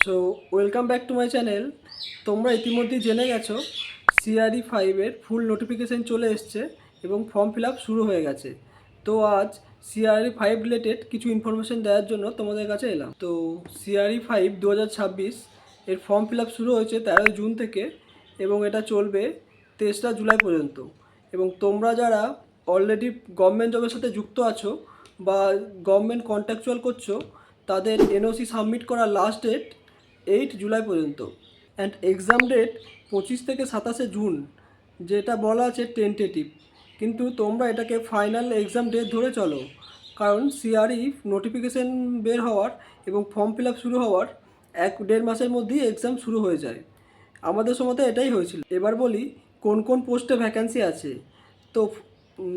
So welcome back to my channel. তোমরা ইতিমধ্যেই জেনে গেছো সিআরই 5-এর ফুল নোটিফিকেশান চলে এসছে এবং ফর্ম ফিল আপ শুরু হয়ে গেছে। তো আজ সিআরই 5 রিলেটেড কিছু ইনফরমেশান দেওয়ার জন্য তোমাদের কাছে এলাম। তো সিআরই 5 2026 এর ফর্ম ফিল আপ শুরু হয়েছে 13 জুন থেকে এবং এটা চলবে 23 জুলাই পর্যন্ত। এবং তোমরা যারা অলরেডি গভর্নমেন্ট জবের সাথে যুক্ত আছো বা গভর্নমেন্ট কন্ট্রাকচুয়াল করছো, তাদের এনওসি সাবমিট করার লাস্ট ডেট 8 জুলাই পর্যন্ত। অ্যান্ড এক্সাম ডেট 25 থেকে 27 জুন, যেটা বলা আছে টেন্টেটিভ, কিন্তু তোমরা এটাকে ফাইনাল এক্সাম ডেট ধরে চলো। কারণ সিআরই নোটিফিকেশান বের হওয়ার এবং ফর্ম ফিল আপ শুরু হওয়ার 1-1.5 মাসের মধ্যেই এক্সাম শুরু হয়ে যায়। আমাদের সময়তে এটাই হয়েছিল। এবার বলি কোন কোন পোস্টে ভ্যাকেন্সি আছে। তো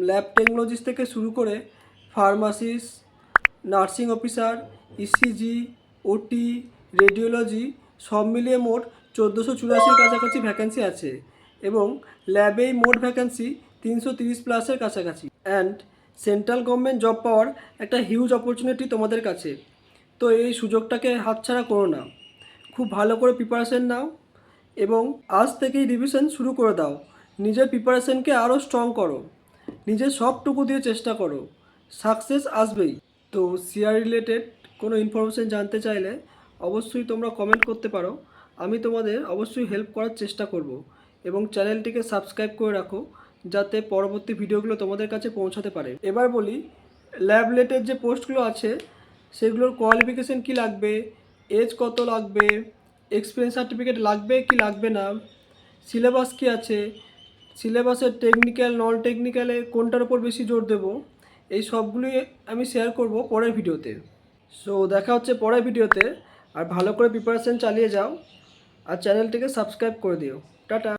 ল্যাব টেকনোলজিস্ট থেকে শুরু করে ফার্মাসিস্ট, নার্সিং অফিসার, ইসিজি, ওটি, রেডিওলজি সব মিলিয়ে মোট 1484 কাছাকাছি ভ্যাকেন্সি আছে এবং ল্যাবেই মোট ভ্যাকেন্সি 330 প্লাসের কাছাকাছি। অ্যান্ড সেন্ট্রাল গভর্নমেন্ট জব পাওয়ার একটা হিউজ অপরচুনিটি তোমাদের কাছে। তো এই সুযোগটাকে হাতছাড়া করো না, খুব ভালো করে প্রিপারেশন নাও এবং আজ থেকেই রিভিশন শুরু করে দাও। নিজের প্রিপারেশনকে আরও স্ট্রং করো, নিজের সবটুকু দিয়ে চেষ্টা করো, সাকসেস আসবেই। তো সিআর রিলেটেড কোনো ইনফরমেশান জানতে চাইলে অবশ্যই তোমরা কমেন্ট করতে পারো, আমি তোমাদের অবশ্যই হেল্প করার চেষ্টা করব। এবং চ্যানেলটিকে সাবস্ক্রাইব করে রাখো যাতে পরবর্তী ভিডিওগুলো তোমাদের কাছে পৌঁছাতে পারে। এবার বলি ল্যাব রিলেটেড যে পোস্টগুলো আছে সেগুলোর কোয়ালিফিকেশান কী লাগবে, এজ কত লাগবে, এক্সপিরিয়েন্স সার্টিফিকেট লাগবে কি লাগবে না, সিলেবাস কী আছে, সিলেবাসের টেকনিক্যাল নন টেকনিক্যালে কোনটার উপর বেশি জোর দেবো, এই সবগুলোই আমি শেয়ার করব পরের ভিডিওতে। সো দেখা হচ্ছে পরের ভিডিওতে। আর ভালো করে প্রিপারেশান চালিয়ে যাও আর চ্যানেলটিকে সাবস্ক্রাইব করে দিও। টাটা।